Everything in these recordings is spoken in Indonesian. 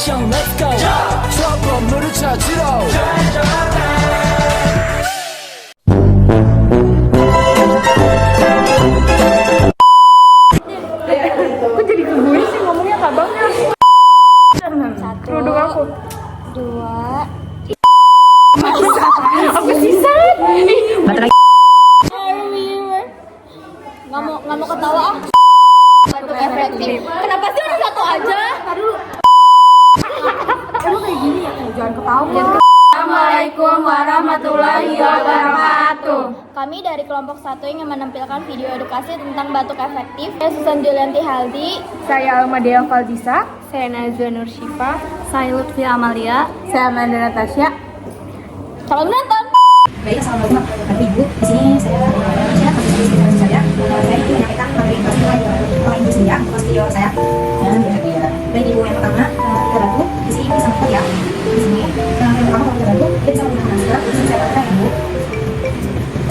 액션 let's go 저 건물을 찾으러 Kok jadi ke gue sih ngomongnya abangnya? Satu, Kerudung aku. dua. Apa sih San? Nggak mau ketawa ah. Batuk efektif. Kenapa sih harus satu aja? Emang kayak gini ya? Jangan ketawa. Assalamualaikum warahmatullahi wabarakatuh. Kami dari kelompok 1 ingin menampilkan video edukasi tentang batuk efektif. Saya Susan Julianti Haldi. Saya Almadea Valdisa. Saya Nazwa Nur Syifa. Saya Lutfi Amalia. Saya Amanda Natasha. Selamat menonton. Baik, assalamualaikum warahmatullahi wabarakatuh. Di sini saya menjelaskan saya itu menyampaikan materi edukasi orang ibu saya, video saya dan dia. Baik ibu yang pertama kita bantu di sini bisa melihat ya. Di sini yang pertama kalau kita bantu kita bisa menggunakan masker. Di sini saya pakai ibu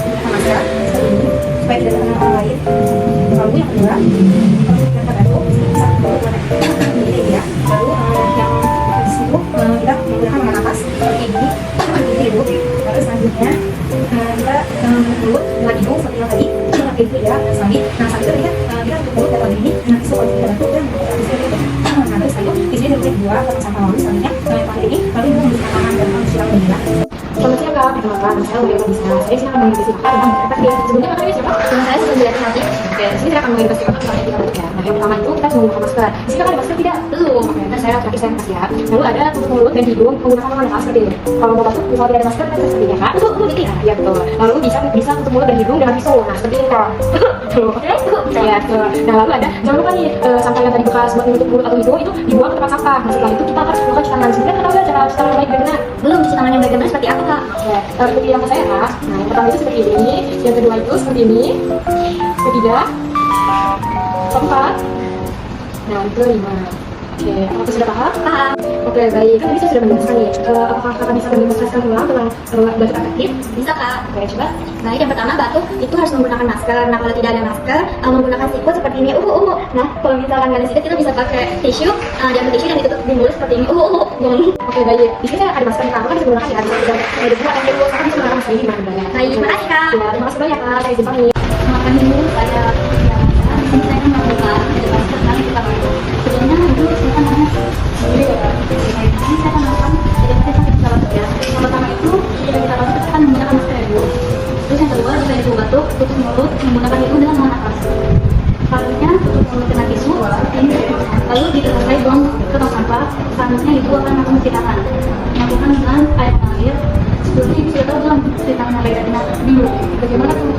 menggunakan masker seperti ini supaya tidak terkena orang lain. Lalu yang kedua kalau kita bantu di sini bisa menggunakan ini ya. Lalu yang di sini kita menggunakan lengan atas seperti ini ibu. Terus selanjutnya kita mulut dengan hidung seperti yang tadi pakai itu ya lagi. Nah saat itu lihat kita untuk mulut dan ini nah so kalau kita bantu kita nah terus itu di sini ada dua atau sampai lalu selanjutnya yang pakai ini lalu ibu membersihkan tangan dan tangan silang ini ya. Selamat siang kak, perkenalkan saya Udia Valdisa. Saya sini akan mengedukasi kakak tentang efektif. Sebelumnya kakak ini siapa? Dengan saya Susan Julianti Haldi. Oke, di sini saya akan mengedukasi kakak tentang etika batuk ya. Nah yang pertama itu kita harus menggunakan masker. Di sini kakak ada masker tidak? Belum. Oke, nah saya terakhir saya kasih ya. Lalu ada tutup mulut dan hidung menggunakan lengan seperti ini. Kalau mau batuk misalnya tidak ada masker kan seperti ini kak. Tutup gitu ya. Iya betul. Lalu bisa tutup mulut dan hidung dengan tisu. Nah seperti ini kak. Tuh, oke? Saya nah lalu ada jangan lupa nih sampah yang tadi bekas buat menutup mulut atau hidung itu dibuang ke tempat sampah. Nah setelah itu kita harus melakukan cuci tangan. Sebenarnya kita tahu ya cara cuci tangan yang baik dan benar. Belum cuci tangan yang baik dan benar seperti apa kak? Oke, seperti yang saya kak. Nah yang pertama itu seperti ini, yang kedua itu seperti ini, ketiga, keempat, nah itu 5. Oke, apakah sudah paham? Paham. Oke, baik. Kan tadi saya sudah menjelaskan nih. Apakah kakak bisa mendemonstrasikan ulang tentang batuk efektif? Bisa kak. Oke, coba. Baik, yang pertama batuk itu harus menggunakan masker. Nah, kalau tidak ada masker, menggunakan sikut seperti ini. Nah, kalau misalkan nggak ada sikut, kita bisa pakai tisu. Diambil tisu dan ditutup di mulut seperti ini. Oke, baik. Di sini saya ada masker pertama kan bisa menggunakan ya. Bisa ada dua atau dua. Sekarang bisa menggunakan masker ini di mana-mana. Baik, terima kasih kak. Ya, terima kasih banyak kak. Saya izin pamit. Makan dulu. Saya di sini saya akan melakukan edukasi tentang etika batuk. Sebelumnya itu silakan nanya sendiri ya. Ini saya akan melakukan edukasi tentang etika batuk ya. Yang pertama itu jika kita batuk kita akan menggunakan masker ya bu. Terus yang kedua jika itu batuk tutup mulut menggunakan hidung dengan lengan atas. Selanjutnya tutup mulut dengan tisu seperti ini. Lalu jika selesai buang ke tong sampah. Selanjutnya ibu akan melakukan cuci tangan. Melakukan dengan air mengalir. Sebelumnya ibu sudah tahu belum cuci tangan yang baik dan benar? Belum. Bagaimana tuh?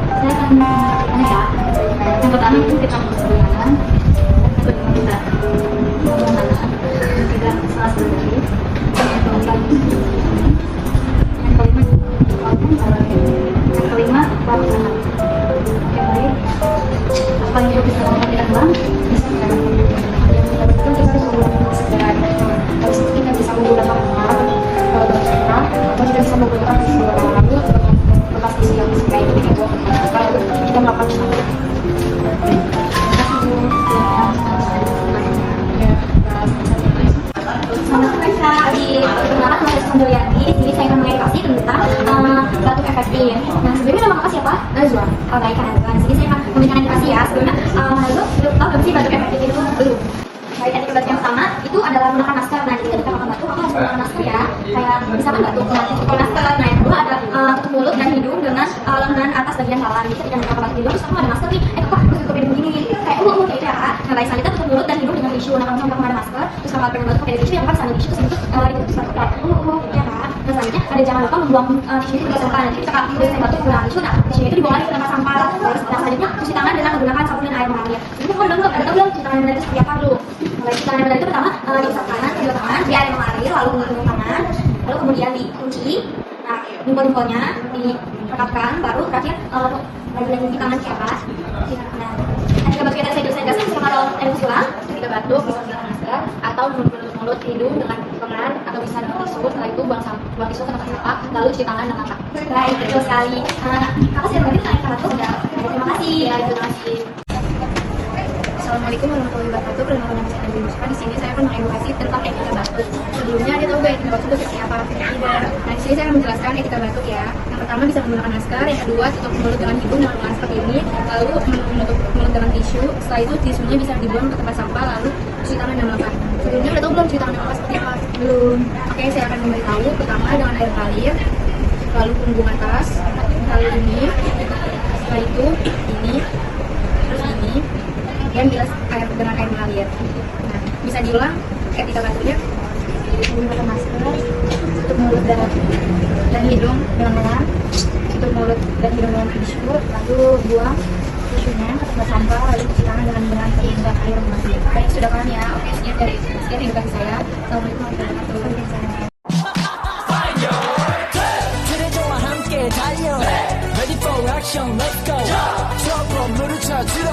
Saya akan mengajarkan ya. Yang pertama itu kita bersih tangan. Kedua kita menggunakan tidak salah sendiri. Yang keempat yang kelima baru tangan. Yang baik apa yang bisa melakukan kita ulang bisa kita yang kita betul kita harus menggunakan masker. Habis itu kita bisa menggunakan tangan kalau bercerita atau kita bisa menggunakan tisu lalu bekas tisu yang kayak ini gitu. Lalu kita melakukan tangan. Perkenalkan saya Susan Julianti. Di sini saya akan mengedukasi tentang batuk efektif. Nah sebelumnya nama kakak siapa? Nazwa. Oh baik kan Nazwa. Di sini saya akan memberikan edukasi ya. Sebelumnya Nazwa tahu belum sih batuk efektif itu? Belum. Baik, etika batuk yang pertama itu adalah menggunakan masker. Nah jadi ketika makan batuk aku harus menggunakan masker ya. Kayak misalkan batuk memakai masker. Nah yang kedua ada tutup mulut dan hidung dengan lengan atas bagian bawah. Jadi ketika kita batuk hidung terus kamu ada masker nih. Kok harus tutup hidung begini? Kayak kayak itu ya kak. Nah baik selanjutnya tutup mulut dan hidung dengan tisu. Nah kalau misalkan kamu ada masker terus kamu pengen batuk pakai tisu yang kan sambil tisu terus itu batuk kayak ya kak. Nah selanjutnya ada jangan lupa membuang tisu itu ke sampah. Nanti ketika selesai batuk menggunakan tisu, nah tisu itu dibuang lagi ke tempat sampah. Lalu selanjutnya cuci tangan dengan menggunakan sabun dan air mengalir. Ini kamu udah ada tahu belum cuci tangan itu seperti apa dulu? Baik, cuci tangan yang benar itu pertama diusap tangan, kedua tangan, di air mengalir, lalu menggunakan tangan, lalu kemudian dikunci. Nah, jempol-jempolnya direkatkan, baru terakhir lagi tangan ke atas. Nah, ketika batuk kita saya jelaskan, kalau emosi ulang, ketika batuk bisa menggunakan masker atau menutup mulut, hidung dengan lengan atau bisa dengan tisu. Setelah itu buang tisu ke tempat sampah, lalu cuci tangan dengan tangan. Baik, betul sekali. Kakak sudah berbagi tentang batuk sudah. Terima kasih. Ya, terima kasih. Assalamualaikum warahmatullahi wabarakatuh. Perkenalkan nama saya Andi Yusfa. Di sini saya akan mengedukasi tentang etika batuk. juga etika batuk itu seperti apa. Nah, di sini saya akan menjelaskan etika batuk ya. Yang pertama bisa menggunakan masker, yang kedua tutup mulut dengan hidung dengan menggunakan seperti ini, lalu menutup mulut dengan tisu. Setelah itu tisunya bisa dibuang ke tempat sampah, lalu cuci tangan dan makan. Sebelumnya udah tahu belum cuci tangan dan makan seperti apa? Belum. Oke, saya akan memberitahu. Pertama dengan air mengalir, lalu punggung atas, lalu ini, setelah itu ini, terus ini, dan bilas air dengan air mengalir. Nah, bisa diulang ketika batuknya. Menggunakan masker, tutup mulut dan hidung dengan lem, tutup mulut dan hidung dengan tisu, lalu buang tisunya ke tempat sampah, lalu cuci tangan dengan menggunakan air mengalir. Baik, sudah paham ya? Oke, sekian edukasi saya. Assalamualaikum warahmatullahi wabarakatuh. 그대와 함께 달려 Ready for action let's go 저 건물을 찾으러